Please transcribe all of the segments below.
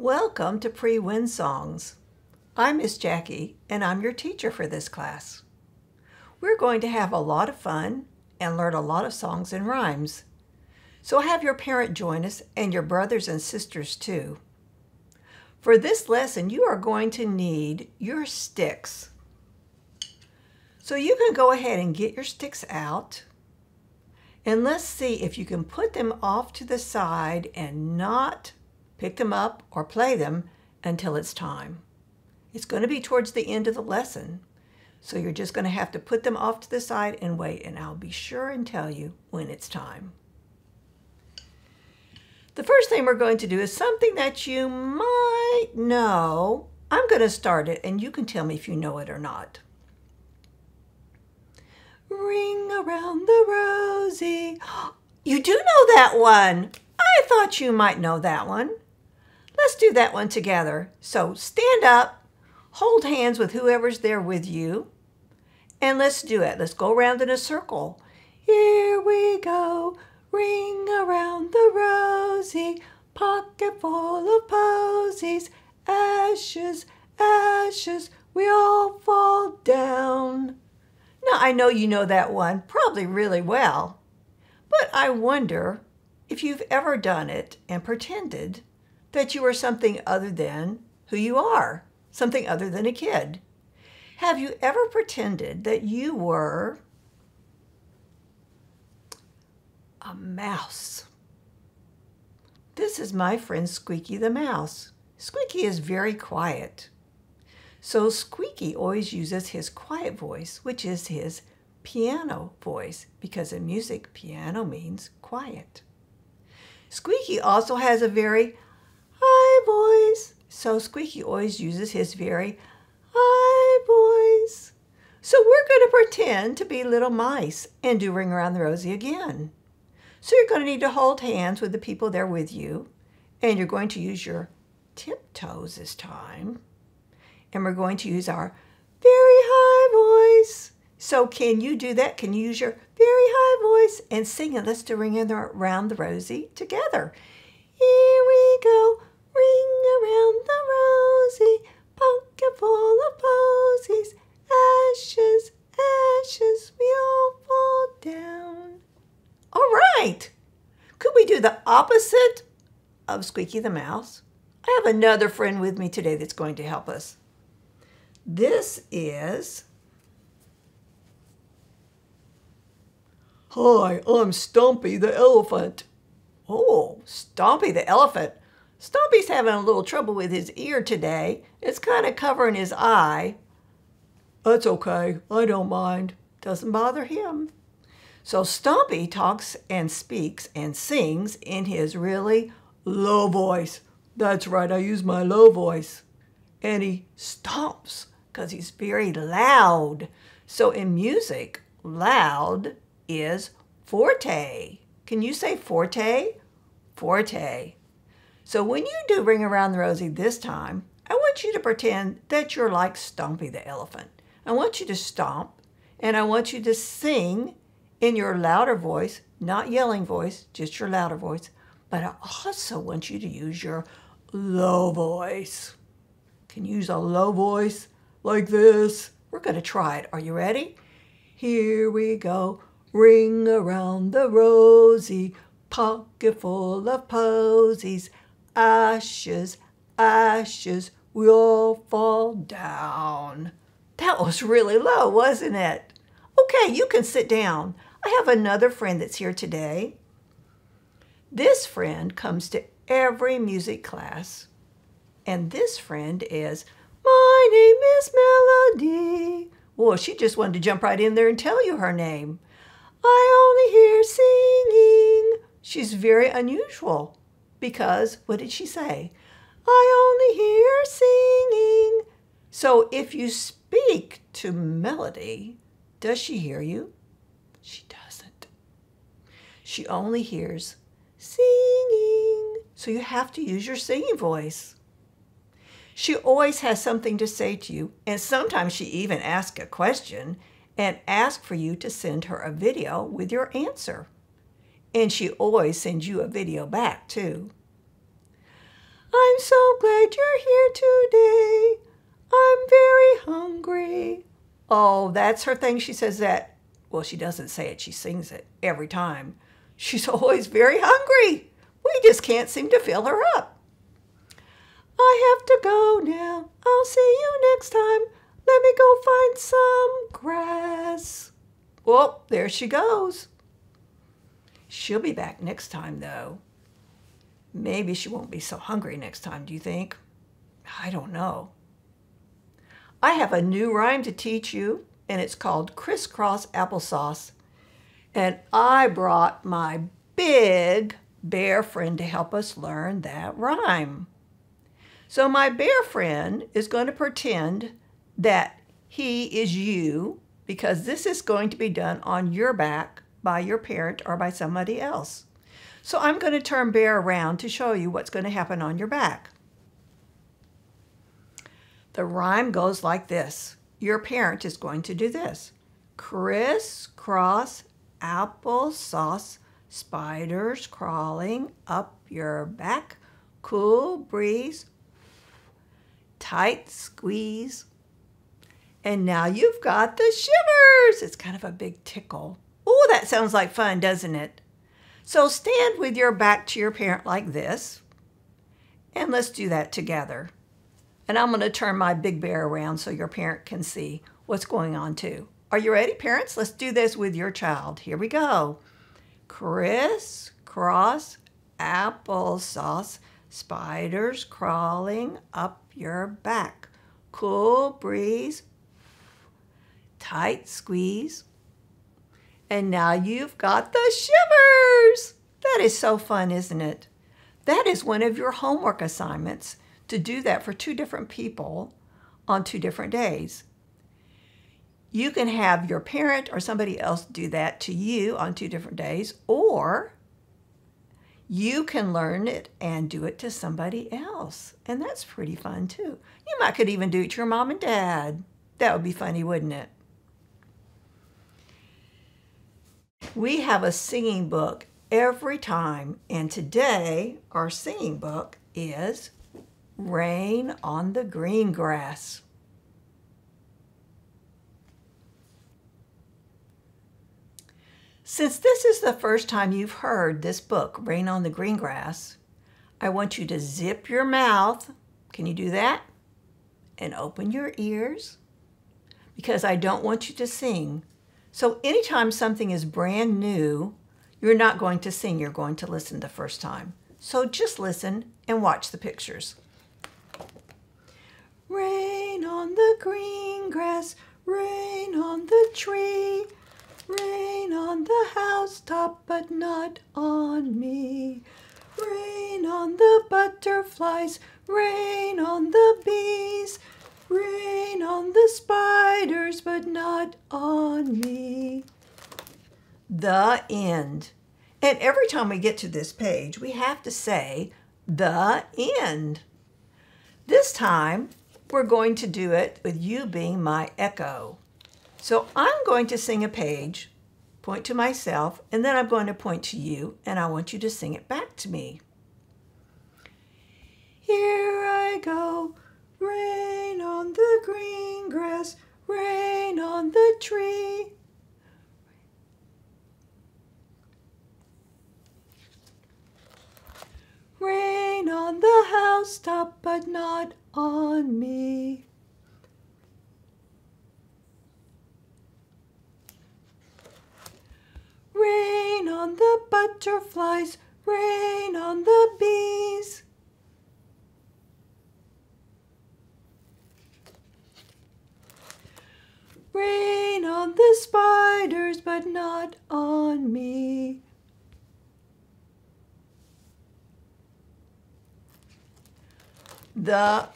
Welcome to PreWindsongs. I'm Miss Jackie, and I'm your teacher for this class. We're going to have a lot of fun and learn a lot of songs and rhymes. So have your parent join us and your brothers and sisters too. For this lesson, you are going to need your sticks. So you can go ahead and get your sticks out. And let's see if you can put them off to the side and not pick them up or play them until it's time. It's going to be towards the end of the lesson, so you're just going to have to put them off to the side and wait, and I'll be sure and tell you when it's time. The first thing we're going to do is something that you might know. I'm going to start it, and you can tell me if you know it or not. Ring around the rosy. You do know that one. I thought you might know that one. Let's do that one together. So stand up, hold hands with whoever's there with you, and let's do it. Let's go around in a circle. Here we go, ring around the rosy, pocket full of posies, ashes, ashes, we all fall down. Now, I know you know that one probably really well, but I wonder if you've ever done it and pretended that you are something other than who you are, something other than a kid. Have you ever pretended that you were a mouse? This is my friend Squeaky the mouse. Squeaky is very quiet. So Squeaky always uses his quiet voice, which is his piano voice, because in music, piano means quiet. Squeaky also has a very high voice, so Squeaky always uses his very high voice. So we're going to pretend to be little mice and do Ring Around the Rosie again. So you're going to need to hold hands with the people there with you, and you're going to use your tiptoes this time. And we're going to use our very high voice. So can you do that? Can you use your very high voice and sing it? Let's do Ring Around the Rosie together. Here we go, ring around the rosy, pocket full of posies, ashes, ashes, we all fall down. All right. Could we do the opposite of Squeaky the Mouse? I have another friend with me today that's going to help us. This is... Hi, I'm Stumpy the elephant. Oh, Stompy the elephant. Stompy's having a little trouble with his ear today. It's kind of covering his eye. That's okay. I don't mind. Doesn't bother him. So Stompy talks and speaks and sings in his really low voice. That's right, I use my low voice. And he stomps because he's very loud. So in music, loud is forte. Can you say forte? Forte. So when you do Ring Around the Rosie this time, I want you to pretend that you're like Stumpy the elephant. I want you to stomp, and I want you to sing in your louder voice, not yelling voice, just your louder voice. But I also want you to use your low voice. Can you use a low voice like this? We're going to try it. Are you ready? Here we go. Ring around the rosy, pocket full of posies, ashes, ashes, we all fall down. That was really low, wasn't it? Okay, you can sit down. I have another friend that's here today. This friend comes to every music class, and this friend is, my name is Melody. Well, she just wanted to jump right in there and tell you her name. I only hear singing. She's very unusual because, what did she say? I only hear singing. So if you speak to Melody, does she hear you? She doesn't. She only hears singing. So you have to use your singing voice. She always has something to say to you, and sometimes she even asks a question and asks for you to send her a video with your answer. And she always sends you a video back, too. I'm so glad you're here today. I'm very hungry. Oh, that's her thing. She says that. Well, she doesn't say it. She sings it every time. She's always very hungry. We just can't seem to fill her up. I have to go now. I'll see you next time. Let me go find some grass. Well, there she goes. She'll be back next time, though. Maybe she won't be so hungry next time, do you think? I don't know. I have a new rhyme to teach you, and it's called Crisscross Applesauce. And I brought my big bear friend to help us learn that rhyme. So my bear friend is going to pretend that he is you, because this is going to be done on your back by your parent or by somebody else. So I'm going to turn Bear around to show you what's going to happen on your back. The rhyme goes like this. Your parent is going to do this. Crisscross applesauce, spiders crawling up your back, cool breeze, tight squeeze. And now you've got the shivers. It's kind of a big tickle. Oh, that sounds like fun, doesn't it? So stand with your back to your parent like this, and let's do that together. And I'm going to turn my big bear around so your parent can see what's going on too. Are you ready, parents? Let's do this with your child. Here we go. Crisscross applesauce, spiders crawling up your back. Cool breeze, tight squeeze. And now you've got the shivers. That is so fun, isn't it? That is one of your homework assignments, to do that for 2 different people on 2 different days. You can have your parent or somebody else do that to you on 2 different days, or you can learn it and do it to somebody else. And that's pretty fun too. You could even do it to your mom and dad. That would be funny, wouldn't it? We have a singing book every time, and today our singing book is Rain on the Green Grass. Since this is the first time you've heard this book, Rain on the Green Grass, I want you to zip your mouth. Can you do that? And open your ears, because I don't want you to sing. So anytime something is brand new, you're not going to sing, you're going to listen the first time. So just listen and watch the pictures. Rain on the green grass, rain on the tree, rain on the housetop, but not on me. Rain on the butterflies, rain on the bees, rain on the spiders, but not on me. The end. And every time we get to this page, we have to say the end. This time, we're going to do it with you being my echo. So I'm going to sing a page, point to myself, and then I'm going to point to you, and I want you to sing it back to me. Here I go. Rain on the green grass, rain on the tree. Rain on the housetop, but not on me. Rain on the butterflies, rain on the bees. Rain on the spiders, but not on me. The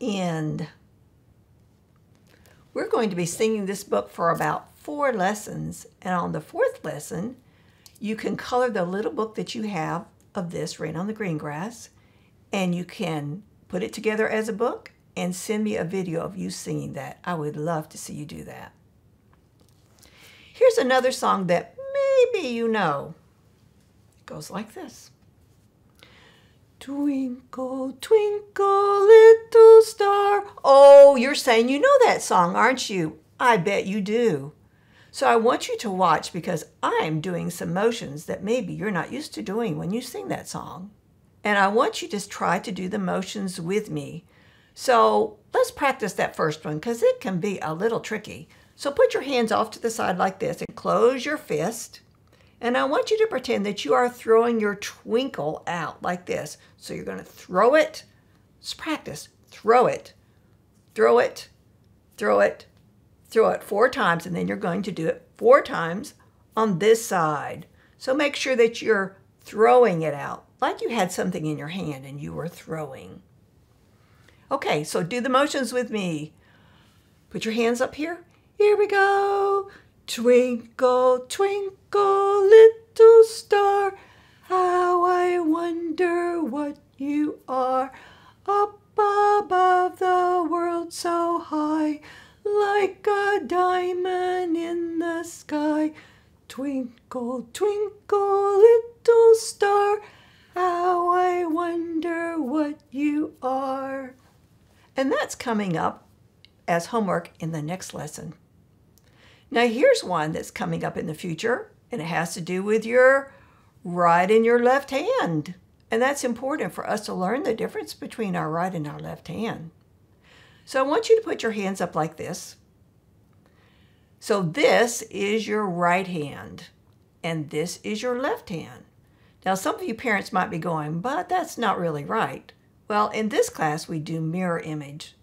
end. We're going to be singing this book for about 4 lessons, and on the 4th lesson, you can color the little book that you have of this, Rain on the Green Grass, and you can put it together as a book and send me a video of you singing that. I would love to see you do that. Here's another song that maybe you know. It goes like this. Twinkle, twinkle, little star. Oh, you're saying you know that song, aren't you? I bet you do. So I want you to watch because I'm doing some motions that maybe you're not used to doing when you sing that song. And I want you to try to do the motions with me. So let's practice that first one because it can be a little tricky. So put your hands off to the side like this and close your fist. And I want you to pretend that you are throwing your twinkle out like this. So you're going to throw it. Let's practice. Throw it. Throw it. Throw it. Throw it 4 times, and then you're going to do it 4 times on this side. So make sure that you're throwing it out like you had something in your hand and you were throwing. Okay, so do the motions with me. Put your hands up here. Here we go. Twinkle, twinkle, little star, how I wonder what you are. Up above the world so high, like a diamond in the sky. Twinkle, twinkle, little star, how I wonder what you are. And that's coming up as homework in the next lesson. Now here's one that's coming up in the future, and it has to do with your right and your left hand. And that's important for us to learn the difference between our right and our left hand. So I want you to put your hands up like this. So this is your right hand, and this is your left hand. Now some of you parents might be going, but that's not really right. Well, in this class we do mirror image.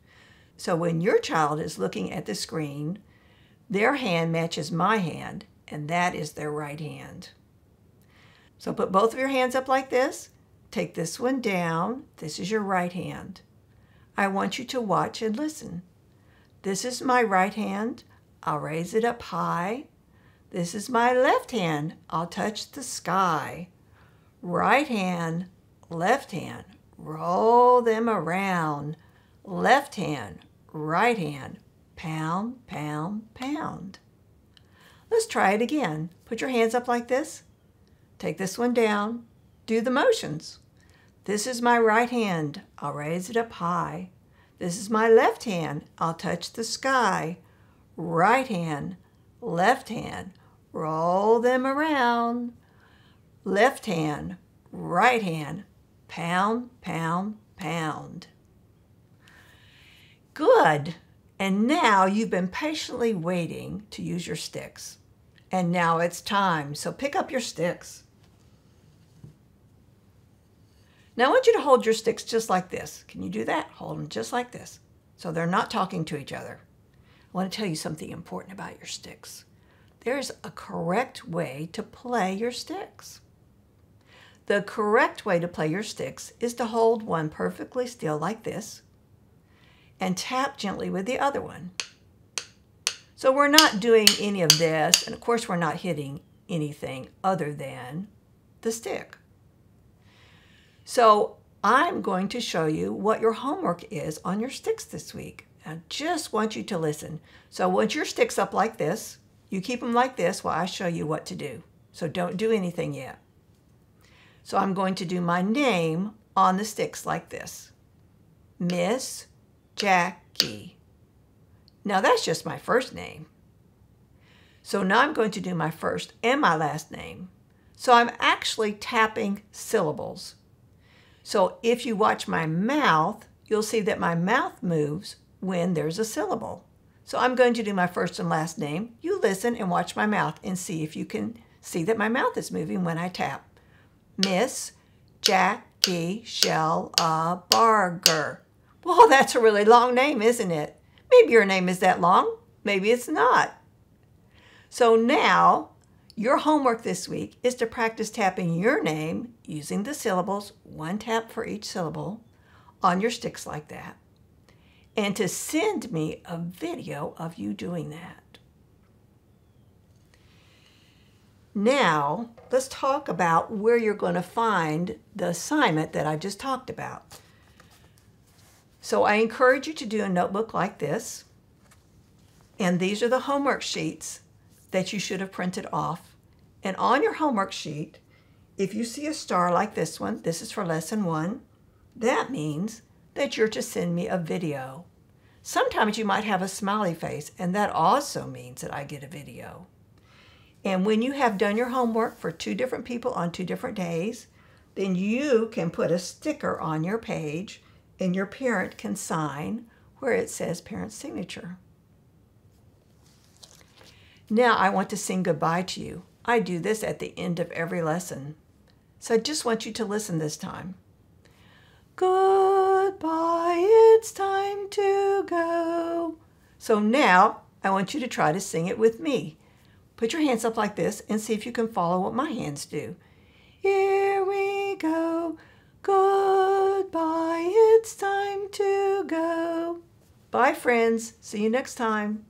So when your child is looking at the screen, their hand matches my hand, and that is their right hand. So put both of your hands up like this. Take this one down. This is your right hand. I want you to watch and listen. This is my right hand. I'll raise it up high. This is my left hand. I'll touch the sky. Right hand, left hand. Roll them around. Left hand, right hand. Pound, pound, pound. Let's try it again. Put your hands up like this. Take this one down. Do the motions. This is my right hand. I'll raise it up high. This is my left hand. I'll touch the sky. Right hand, left hand. Roll them around. Left hand, right hand. Pound, pound, pound. Good. And now you've been patiently waiting to use your sticks. And now it's time. So pick up your sticks. Now I want you to hold your sticks just like this. Can you do that? Hold them just like this. So they're not talking to each other. I want to tell you something important about your sticks. There's a correct way to play your sticks. The correct way to play your sticks is to hold one perfectly still like this and tap gently with the other one. So we're not doing any of this, and of course we're not hitting anything other than the stick. So I'm going to show you what your homework is on your sticks this week. I just want you to listen. So once your sticks up like this, you keep them like this while I show you what to do. So don't do anything yet. So I'm going to do my name on the sticks like this. Miss Jackie. Now that's just my first name. So now I'm going to do my first and my last name. So I'm actually tapping syllables. So if you watch my mouth, you'll see that my mouth moves when there's a syllable. So I'm going to do my first and last name. You listen and watch my mouth and see if you can see that my mouth is moving when I tap. Miss Jackie Shellbarger. Well, that's a really long name, isn't it? Maybe your name is that long. Maybe it's not. So now, your homework this week is to practice tapping your name using the syllables, one tap for each syllable, on your sticks like that, and to send me a video of you doing that. Now, let's talk about where you're going to find the assignment that I just talked about. So I encourage you to do a notebook like this, and these are the homework sheets that you should have printed off. And on your homework sheet, if you see a star like this one, this is for lesson 1, That means that you're to send me a video. Sometimes you might have a smiley face, and that also means that I get a video. And when you have done your homework for 2 different people on 2 different days, then you can put a sticker on your page and your parent can sign where it says parent signature. Now I want to sing goodbye to you. I do this at the end of every lesson. So I just want you to listen this time. Goodbye, it's time to go. So now I want you to try to sing it with me. Put your hands up like this and see if you can follow what my hands do. Here we go. Goodbye, it's time to go. Bye, friends. See you next time.